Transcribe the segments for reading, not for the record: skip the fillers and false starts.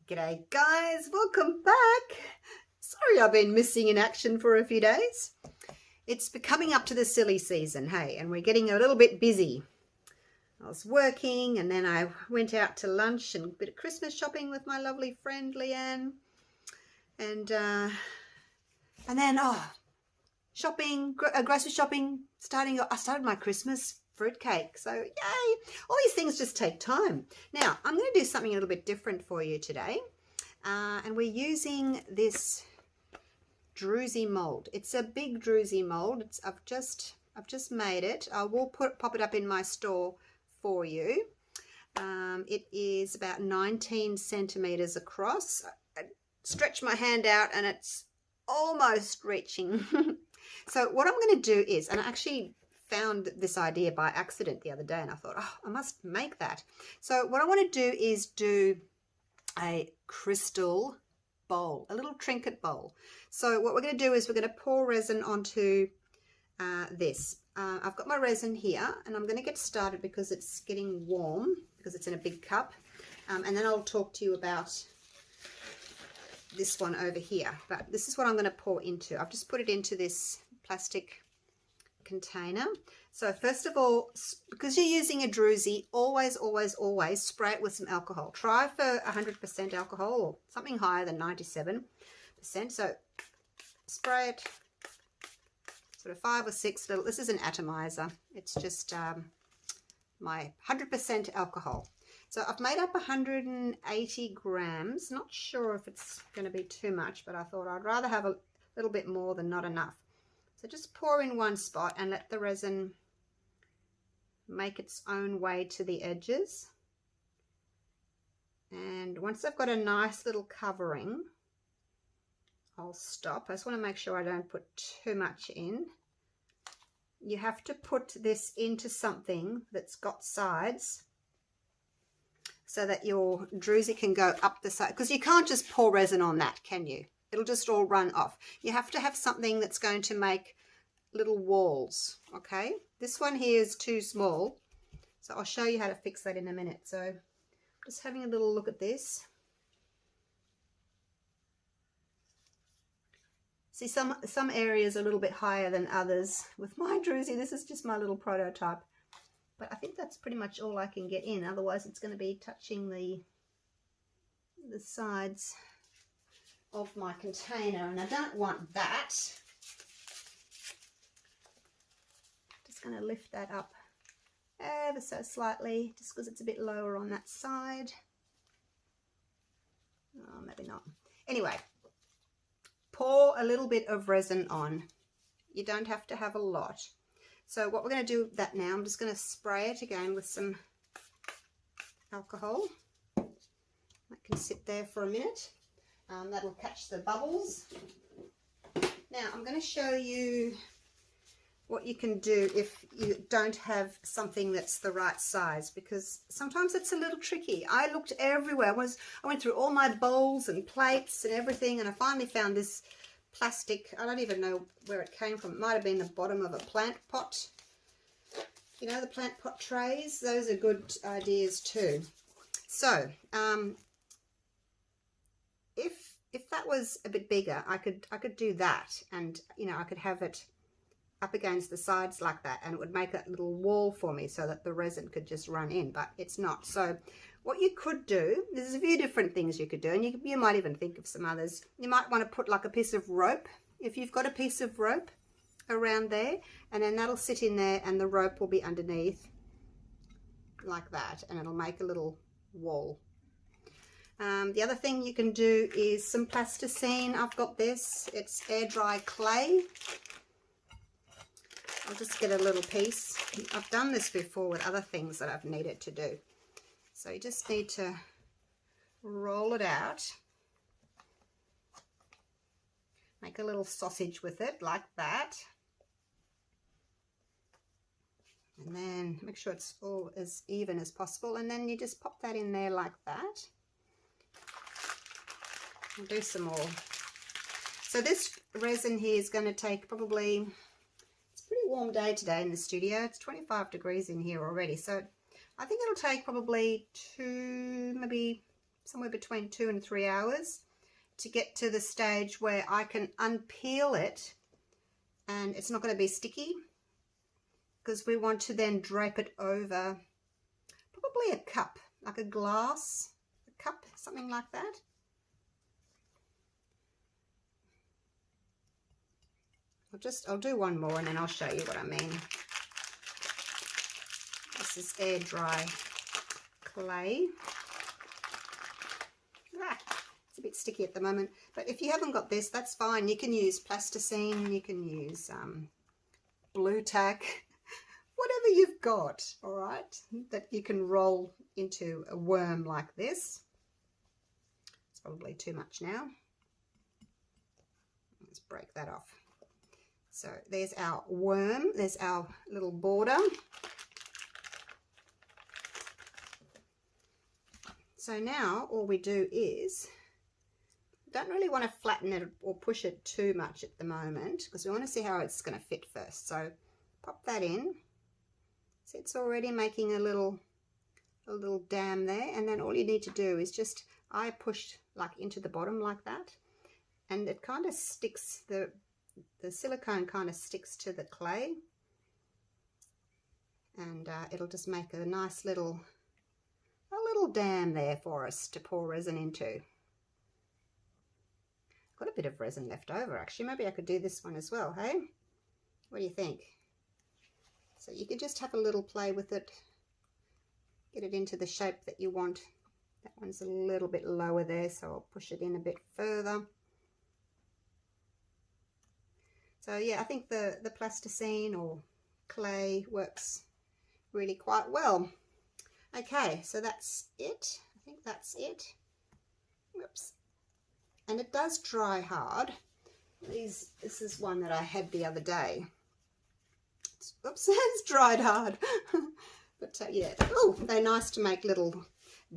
G'day guys, welcome back. Sorry I've been missing in action for a few days. It's coming up to the silly season, hey, and we're getting a little bit busy. I was working and then I went out to lunch and a bit of Christmas shopping with my lovely friend Leanne. And then shopping, grocery shopping, I started my Christmas fruitcake. So yay, all these things just take time. Now I'm going to do something a little bit different for you today, and we're using this Druzy mold. It's a big Druzy mold. I've just made it. I will pop it up in my store for you. It is about 19 centimeters across. I stretch my hand out and it's almost reaching. So what I'm going to do is, and I actually found this idea by accident the other day and I thought, oh, I must make that. So what I want to do is do a crystal bowl, a little trinket bowl. So what we're going to do is we're going to pour resin onto this. I've got my resin here and I'm going to get started because it's getting warm, because it's in a big cup, and then I'll talk to you about this one over here. But this is what I'm going to pour into. I've just put it into this plastic container. So first of all, because you're using a Druzy, always spray it with some alcohol. Try for 100% alcohol or something higher than 97%. So spray it sort of 5 or 6 little. This is an atomizer. It's just my 100% alcohol. So I've made up 180 grams. Not sure if it's going to be too much, but I thought I'd rather have a little bit more than not enough. So just pour in one spot and let the resin make its own way to the edges. And once I've got a nice little covering, I'll stop. I just want to make sure I don't put too much in. You have to put this into something that's got sides so that your Druzy can go up the side, because you can't just pour resin on that, can you? It'll just all run off. You have to have something that's going to make little walls, okay? This one here is too small, so I'll show you how to fix that in a minute. So just having a little look at this. See, some areas are a little bit higher than others. With my Druzy, this is just my little prototype. But I think that's pretty much all I can get in. Otherwise, it's going to be touching the sides of my container, and I don't want that. Just going to lift that up ever so slightly, just because it's a bit lower on that side. Oh, maybe not. Anyway, pour a little bit of resin on. You don't have to have a lot. So what we're going to do with that now, I'm just going to spray it again with some alcohol. That can sit there for a minute. That'll catch the bubbles. Now I'm going to show you what you can do if you don't have something that's the right size, because sometimes it's a little tricky. I looked everywhere. I went through all my bowls and plates and everything, and I finally found this plastic. I don't even know where it came from. It might have been the bottom of a plant pot. You know, the plant pot trays, those are good ideas too. So if that was a bit bigger, I could do that, and you know, I could have it up against the sides like that, and it would make a little wall for me so that the resin could just run in, but it's not. So what you could do, there's a few different things you could do, and you might even think of some others. You might want to put like a piece of rope, if you've got a piece of rope around there, and then that'll sit in there and the rope will be underneath like that, and it'll make a little wall. The other thing you can do is some plasticine. I've got this, it's air dry clay. I'll just get a little piece. I've done this before with other things that I've needed to do. So you just need to roll it out. Make a little sausage with it like that. And then make sure it's all as even as possible. And then you just pop that in there like that. I'll do some more. So this resin here is going to take probably, it's a pretty warm day today in the studio. It's 25 degrees in here already. So I think it'll take probably maybe somewhere between 2 and 3 hours to get to the stage where I can unpeel it and it's not going to be sticky, because we want to then drape it over probably a cup, like a glass, a cup, something like that. I'll do one more and then I'll show you what I mean. This is air dry clay. It's a bit sticky at the moment, but if you haven't got this, that's fine. You can use plasticine, you can use blue tack, whatever you've got, all right, that you can roll into a worm like this. It's probably too much now. Let's break that off. So there's our worm, there's our little border. So now all we do is, don't really want to flatten it or push it too much at the moment, because we want to see how it's going to fit first. So pop that in. See, it's already making a little dam there, and then all you need to do is just, I pushed like into the bottom like that, and it kind of sticks, the silicone kind of sticks to the clay, and it'll just make a nice little dam there for us to pour resin into. Got a bit of resin left over actually. Maybe I could do this one as well, hey? What do you think? So you can just have a little play with it, get it into the shape that you want. That one's a little bit lower there, so I'll push it in a bit further. So yeah, I think the plasticine or clay works really quite well. Okay, so that's it. I think that's it. Whoops. And it does dry hard. This is one that I had the other day. Oops, it's dried hard. But yeah, oh, they're nice to make little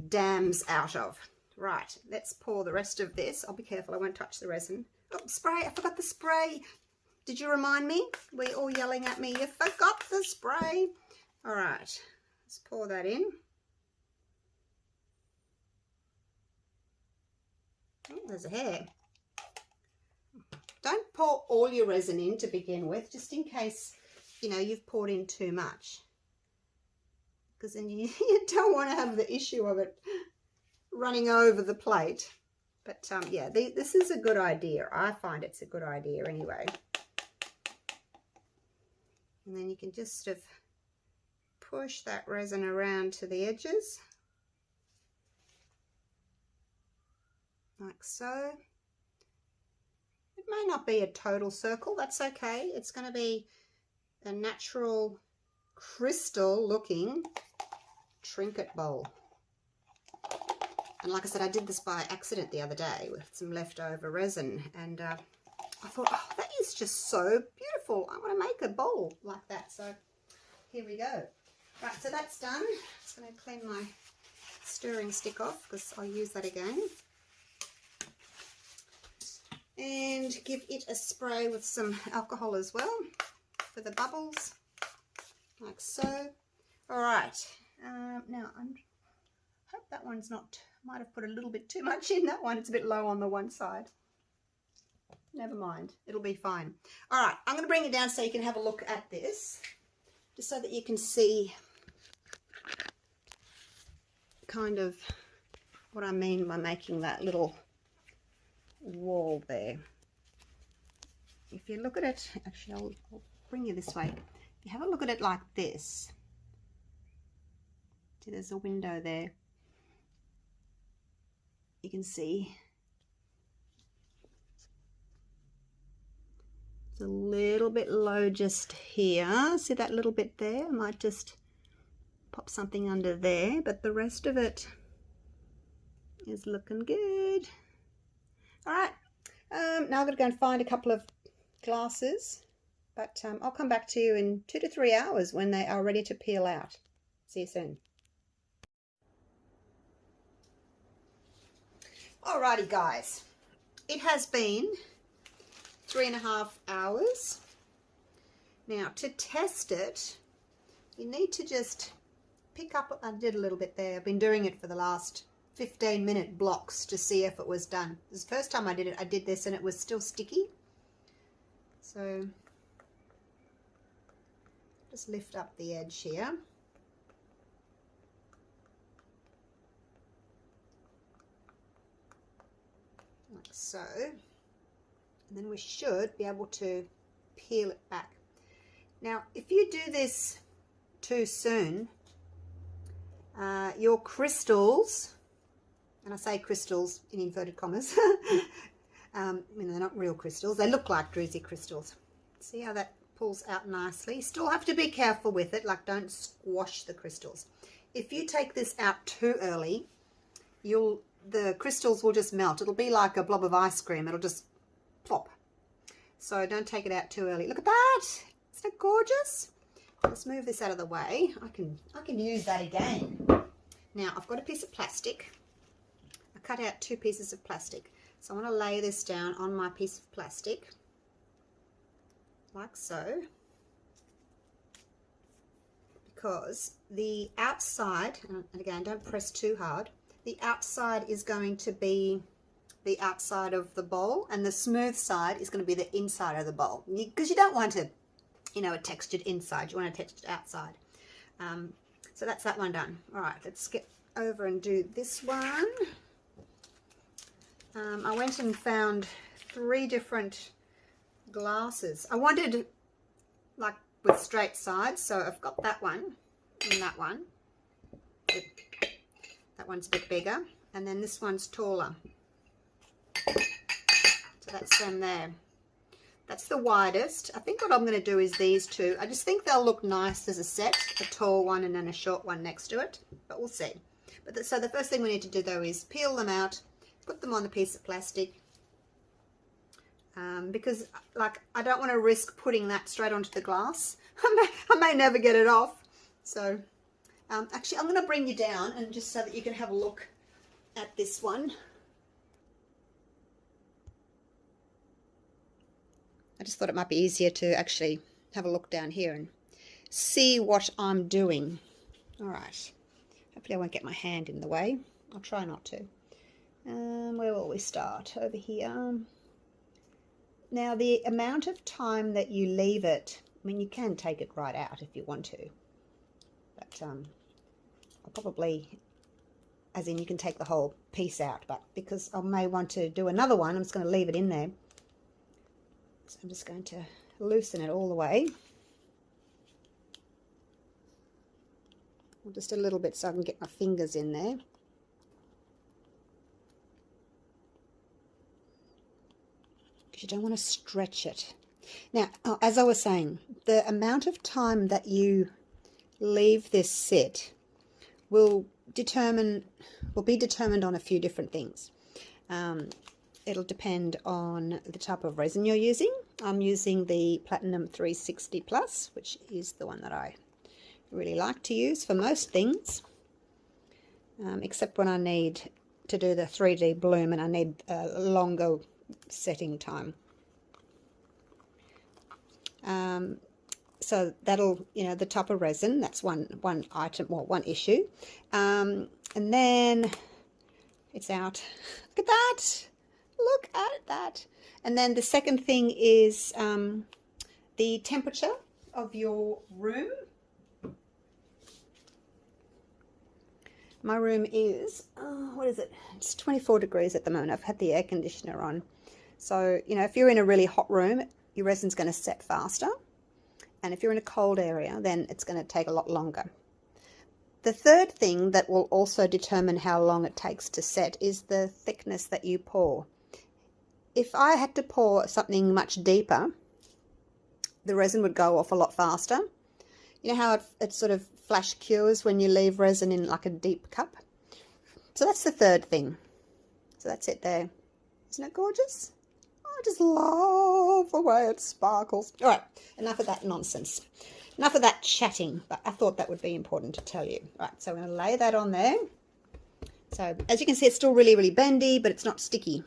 dams out of. Right, let's pour the rest of this. I'll be careful, I won't touch the resin. Oh, spray, I forgot the spray. Did you remind me? We're all yelling at me, you forgot the spray. All right, let's pour that in. Oh, there's a hair. Don't pour all your resin in to begin with, just in case, you know, you've poured in too much. Because then you don't want to have the issue of it running over the plate. But yeah, this is a good idea. I find it's a good idea anyway. And then you can just sort of push that resin around to the edges. Like so. It may not be a total circle, that's okay. It's going to be a natural crystal looking trinket bowl. And like I said, I did this by accident the other day with some leftover resin, and I thought, oh, that is just so beautiful. I want to make a bowl like that. So here we go. Right, so that's done. I'm just going to clean my stirring stick off because I'll use that again. And give it a spray with some alcohol as well for the bubbles, like so. All right, now I hope that one's not, might have put a little bit too much in that one. It's a bit low on the one side. Never mind, it'll be fine. All right, I'm going to bring it down so you can have a look at this, just so that you can see kind of what I mean by making that little wall there. If you look at it, actually I'll bring you this way. If you have a look at it like this, see there's a window there, you can see it's a little bit low just here. See that little bit there? I might just pop something under there, but the rest of it is looking good. All right, now I'm going to go and find a couple of glasses, but I'll come back to you in 2 to 3 hours when they are ready to peel out. See you soon. Alrighty guys, it has been 3.5 hours. Now to test it, you need to just pick up, I did a little bit there, I've been doing it for the last 15-minute blocks to see if it was done. This is the first time I did it. I did this and it was still sticky. So just lift up the edge here. Like so. And then we should be able to peel it back. Now, if you do this too soon, your crystals, and I say crystals in inverted commas, I mean, they're not real crystals, they look like Druzy crystals. See how that pulls out nicely? You still have to be careful with it, like don't squash the crystals. If you take this out too early, the crystals will just melt. It'll be like a blob of ice cream, it'll just plop. So don't take it out too early. Look at that! Isn't it gorgeous? Let's move this out of the way. I can use that again. Now I've got a piece of plastic. I cut out 2 pieces of plastic. So I want to lay this down on my piece of plastic, like so, because the outside, and again don't press too hard, the outside is going to be the outside of the bowl and the smooth side is going to be the inside of the bowl, because you don't want to, you know, a textured inside, you want a textured outside. So that's that one done. All right, let's get over and do this one. I went and found 3 different glasses. I wanted like with straight sides, so I've got that one and that one. That one's a bit bigger, and then this one's taller. So that's them there. That's the widest. I think what I'm going to do is these 2. I just think they'll look nice as a set, a tall one and then a short one next to it, but we'll see. But so the first thing we need to do though is peel them out, put them on the piece of plastic, because like I don't want to risk putting that straight onto the glass. I may never get it off. So actually I'm going to bring you down and just so that you can have a look at this one. I just thought it might be easier to actually have a look down here and see what I'm doing. All right. Hopefully I won't get my hand in the way. I'll try not to. Where will we start? Over here. Now the amount of time that you leave it, I mean you can take it right out if you want to. But I'll probably, as in you can take the whole piece out, but because I may want to do another one, I'm just going to leave it in there. So I'm just going to loosen it all the way. Just a little bit so I can get my fingers in there. Because you don't want to stretch it. Now, as I was saying, the amount of time that you leave this sit will be determined on a few different things. It'll depend on the type of resin you're using. I'm using the Platinum 360 Plus, which is the one that I really like to use for most things, except when I need to do the 3D bloom and I need a longer setting time. So that'll, you know, the type of resin, that's one item, well, one issue. And then it's out. Look at that. Look at that. And then the second thing is the temperature of your room. My room is, what is it? It's 24 degrees at the moment. I've had the air conditioner on. So, you know, if you're in a really hot room, your resin's going to set faster. And if you're in a cold area, then it's going to take a lot longer. The third thing that will also determine how long it takes to set is the thickness that you pour. If I had to pour something much deeper, the resin would go off a lot faster. You know how it sort of flash cures when you leave resin in like a deep cup? So that's the third thing. So that's it there. Isn't it gorgeous? I just love the way it sparkles. All right, enough of that nonsense. Enough of that chatting, but I thought that would be important to tell you. All right, so I'm going to lay that on there. So as you can see, it's still really, really bendy, but it's not sticky.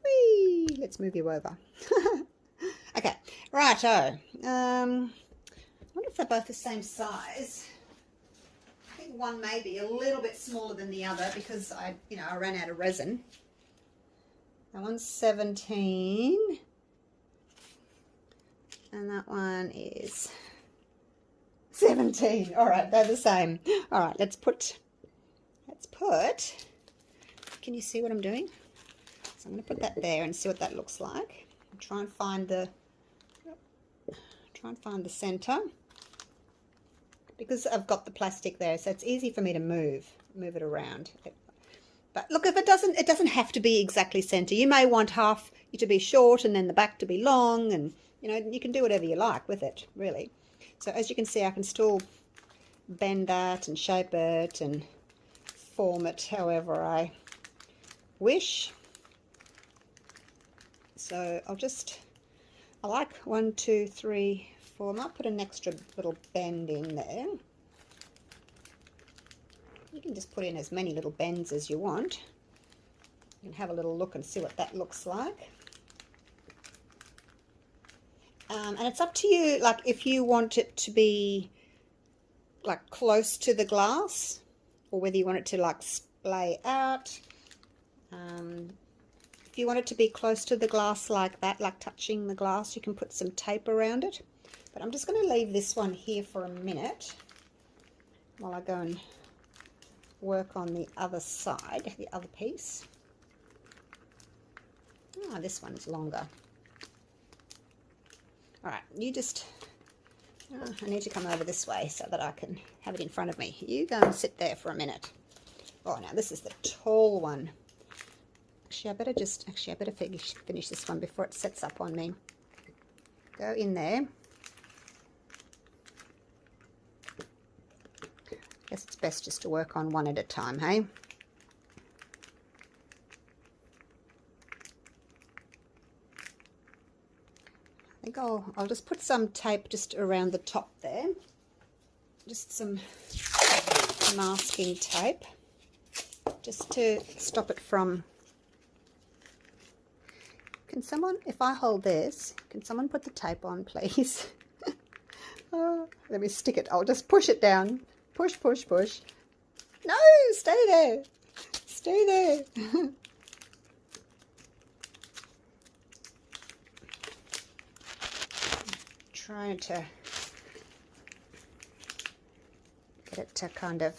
Whee! Let's move you over. Okay, righto. I wonder if they're both the same size. I think one may be a little bit smaller than the other because I ran out of resin. That one's 17. And that one is 17. All right, they're the same. All right, let's put, can you see what I'm doing? So I'm going to put that there and see what that looks like. Try and find the center, because I've got the plastic there, so it's easy for me to move it around. But look, if it doesn't have to be exactly center. You may want half to be short and then the back to be long, and you can do whatever you like with it, really. So as you can see, I can still bend that and shape it and form it however I wish. So I like 1, 2, 3, 4. I might put an extra little bend in there. You can just put in as many little bends as you want. You can have a little look and see what that looks like. And it's up to you, like if you want it to be like close to the glass, or whether you want it to like splay out. If you want it to be close to the glass like that, like touching the glass, you can put some tape around it. But I'm just going to leave this one here for a minute while I go and work on the other side, the other piece. Oh, this one's longer. All right, you just, I need to come over this way so that I can have it in front of me. You go and sit there for a minute. Oh, now this is the tall one. Actually, I better finish this one before it sets up on me. Go in there. Guess it's best just to work on one at a time, hey? I think I'll just put some tape just around the top there. Just some masking tape, just to stop it from... Can someone, if I hold this, can someone put the tape on, please? Oh, let me stick it. I'll just push it down. Push, push, push. No, stay there. Stay there. Trying to get it to kind of...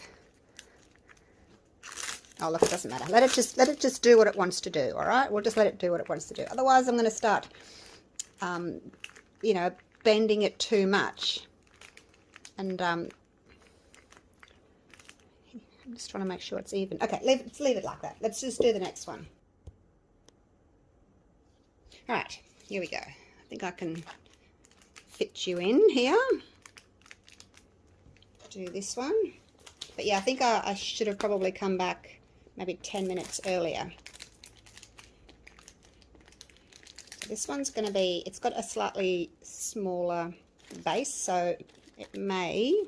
Oh, look, it doesn't matter. Let it just do what it wants to do, all right? We'll just let it do what it wants to do. Otherwise, I'm going to start, bending it too much. And I'm just trying to make sure it's even. Okay, let's leave it like that. Let's just do the next one. All right, here we go. I think I can fit you in here. Do this one. But yeah, I think I should have probably come back maybe 10 minutes earlier. So this one's going to be, it's got a slightly smaller base, so it may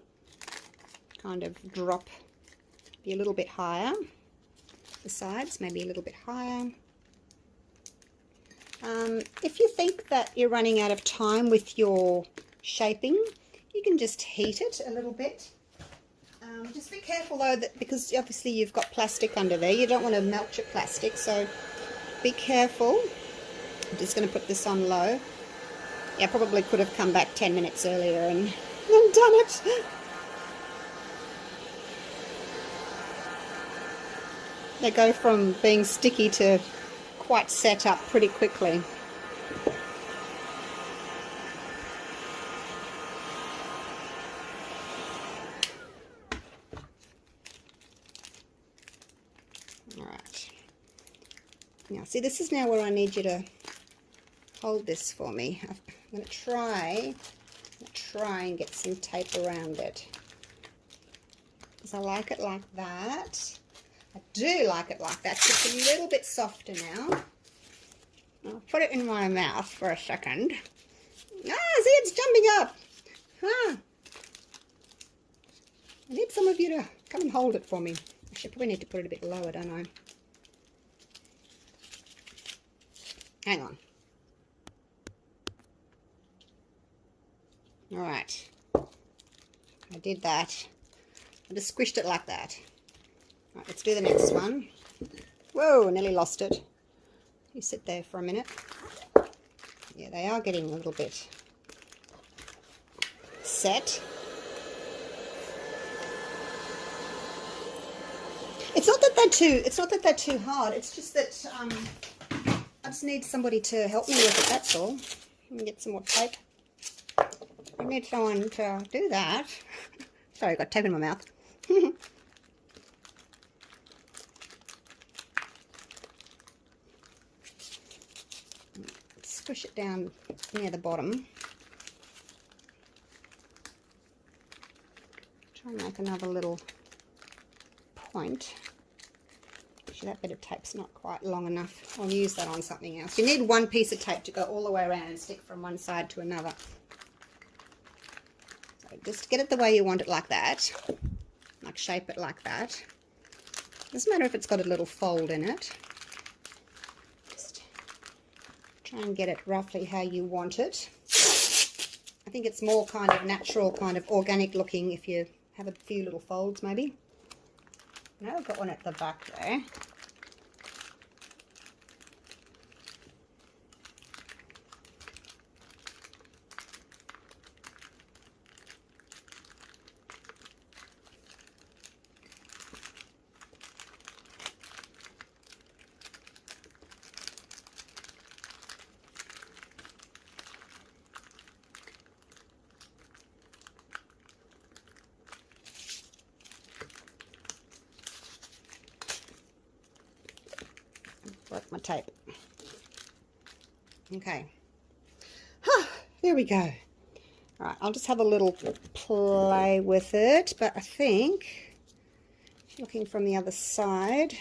kind of drop, be a little bit higher. The sides maybe a little bit higher. If you think that you're running out of time with your shaping, you can just heat it a little bit. Just be careful though, that because obviously you've got plastic under there, you don't want to melt your plastic, so be careful. I'm just going to put this on low. Yeah, I probably could have come back 10 minutes earlier and done it. They go from being sticky to quite set up pretty quickly. Now, see, this is now where I need you to hold this for me. I'm going to try and get some tape around it. Because I like it like that. I do like it like that. It's a little bit softer now. I'll put it in my mouth for a second. Ah, see, it's jumping up. Huh. I need some of you to come and hold it for me. Actually, I probably need to put it a bit lower, don't I? Hang on. All right. I did that. I just squished it like that. Right, let's do the next one. Whoa, nearly lost it. You sit there for a minute. Yeah, they are getting a little bit set. It's not that they're too hard. It's just that I just need somebody to help me with it, that's all. Let me get some more tape. I need someone to do that. Sorry, I got tape in my mouth. Squish it down near the bottom. Try and make another little point. Actually, that bit of tape's not quite long enough. I'll use that on something else. You need one piece of tape to go all the way around and stick from one side to another. So just get it the way you want it, like that. Like shape it like that. Doesn't matter if it's got a little fold in it. Just try and get it roughly how you want it. I think it's more kind of natural, kind of organic looking if you have a few little folds maybe. No, I've got one at the back there. Broke my tape. Okay. There we go. All right, I'll just have a little play with it, but I think, looking from the other side,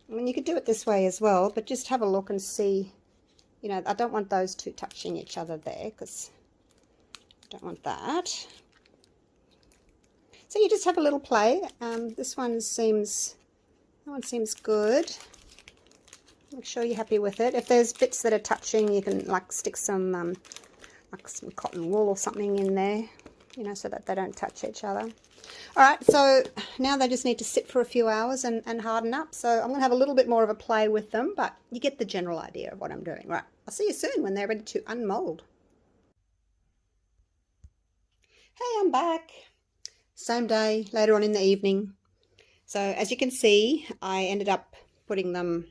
I mean, you could do it this way as well, but just have a look and see, you know, I don't want those two touching each other there, because I don't want that. So you just have a little play. That one seems good. Make sure you're happy with it. If there's bits that are touching, you can like stick some like some cotton wool or something in there, you know, so that they don't touch each other. All right, so now they just need to sit for a few hours and harden up. So I'm going to have a little bit more of a play with them, but you get the general idea of what I'm doing. Right, I'll see you soon when they're ready to unmold. Hey, I'm back. Same day, later on in the evening. So as you can see, I ended up putting them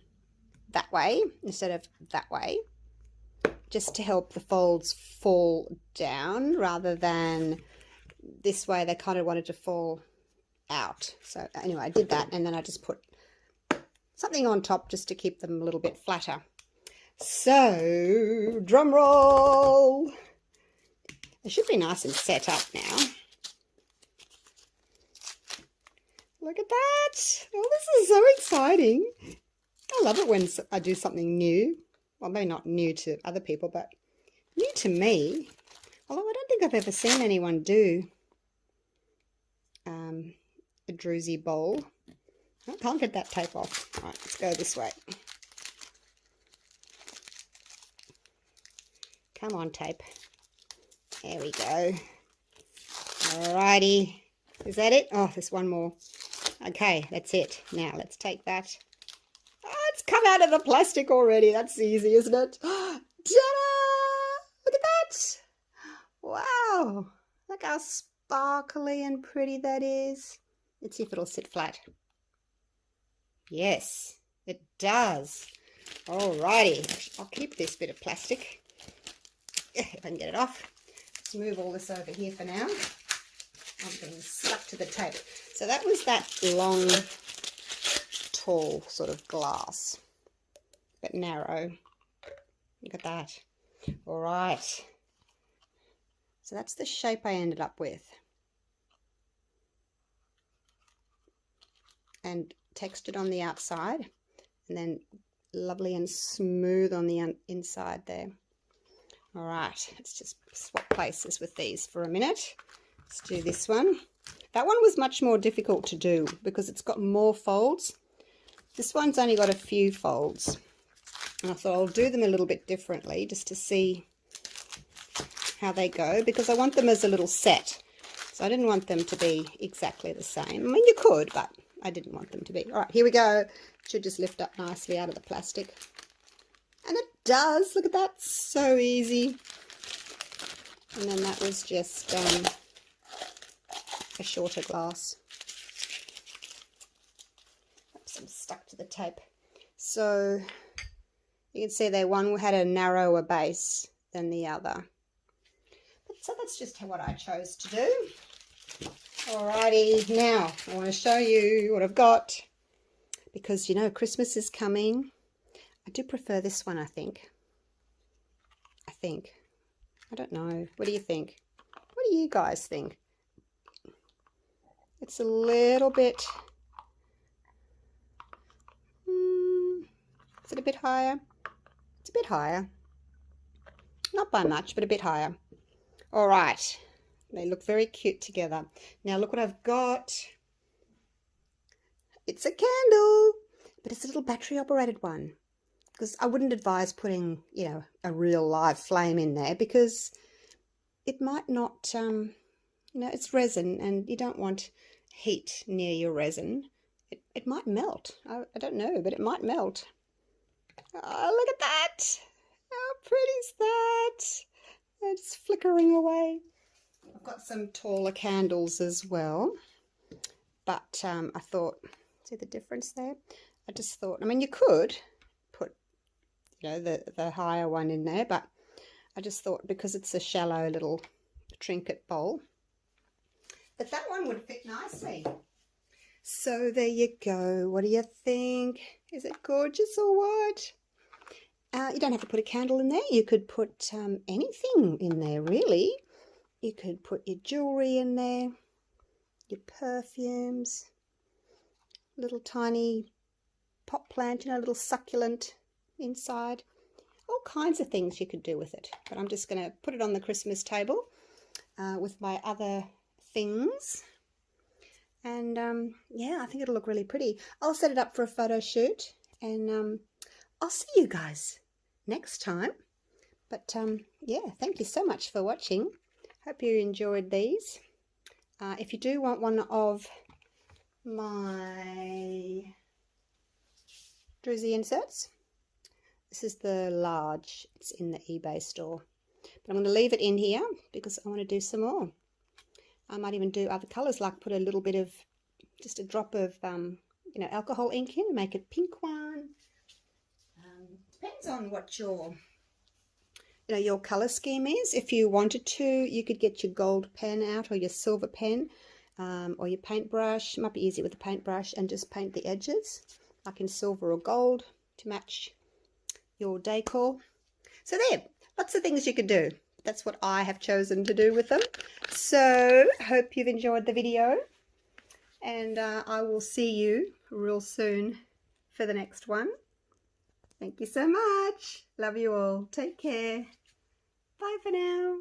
that way instead of that way, just to help the folds fall down rather than this way. They kind of wanted to fall out. So anyway, I did that, and then I just put something on top just to keep them a little bit flatter. So drum roll. They should be nice and set up now. Look at that. Oh, this is so exciting. I love it when I do something new. Well, maybe not new to other people, but new to me. Although I don't think I've ever seen anyone do a Druzy bowl. I can't get that tape off. All right, let's go this way. Come on, tape. There we go. Alrighty. Is that it? Oh, there's one more. Okay, that's it. Now let's take that. Oh, it's come out of the plastic already. That's easy, isn't it? Ta-da! Look at that. Wow. Look how sparkly and pretty that is. Let's see if it'll sit flat. Yes, it does. Alrighty. I'll keep this bit of plastic. If I can get it off. Let's move all this over here for now. I'm getting stuck to the tape. So that was that long, tall sort of glass, but narrow. Look at that. All right. So that's the shape I ended up with. And textured on the outside, and then lovely and smooth on the inside there. All right, let's just swap places with these for a minute. Let's do this one. That one was much more difficult to do because it's got more folds. This one's only got a few folds. And I thought I'll do them a little bit differently just to see how they go, because I want them as a little set. So I didn't want them to be exactly the same. I mean, you could, but I didn't want them to be. All right, here we go. Should just lift up nicely out of the plastic. And it does. Look at that. So easy. And then that was just a shorter glass. Oops, I'm stuck to the tape. So you can see there one had a narrower base than the other. So that's just what I chose to do. Alrighty, now I want to show you what I've got, because you know Christmas is coming. I do prefer this one, I think. I don't know. What do you think? What do you guys think? It's a little bit... is it a bit higher? It's a bit higher. Not by much, but a bit higher. All right. They look very cute together. Now look what I've got. It's a candle, but it's a little battery operated one, because I wouldn't advise putting, you know, a real live flame in there, because it might not, you know, it's resin and you don't want heat near your resin. It might melt. I don't know, but it might melt. Oh, look at that. How pretty is that? It's flickering away. I've got some taller candles as well, but I thought, see the difference there? I just thought, I mean, you could put, you know, the higher one in there, but I just thought because it's a shallow little trinket bowl, that that one would fit nicely. So there you go. What do you think? Is it gorgeous or what? You don't have to put a candle in there. You could put anything in there, really. You could put your jewellery in there, your perfumes, little tiny pot plant, you know, little succulent inside. All kinds of things you could do with it. But I'm just going to put it on the Christmas table with my other things. And yeah, I think it'll look really pretty. I'll set it up for a photo shoot, and I'll see you guys next time. But yeah, thank you so much for watching. Hope you enjoyed these. If you do want one of my Druzy inserts, this is the large. It's in the eBay store. But I'm going to leave it in here because I want to do some more. I might even do other colours, like put a little bit of, just a drop of, you know, alcohol ink in, make it pink one. Depends on what your, you know, your colour scheme is. If you wanted to, you could get your gold pen out, or your silver pen, or your paintbrush. It might be easier with a paintbrush, and just paint the edges, like in silver or gold, to match your decor. So there, lots of things you could do. That's what I have chosen to do with them. So, hope you've enjoyed the video, and I will see you real soon for the next one. Thank you so much. Love you all. Take care. Bye for now.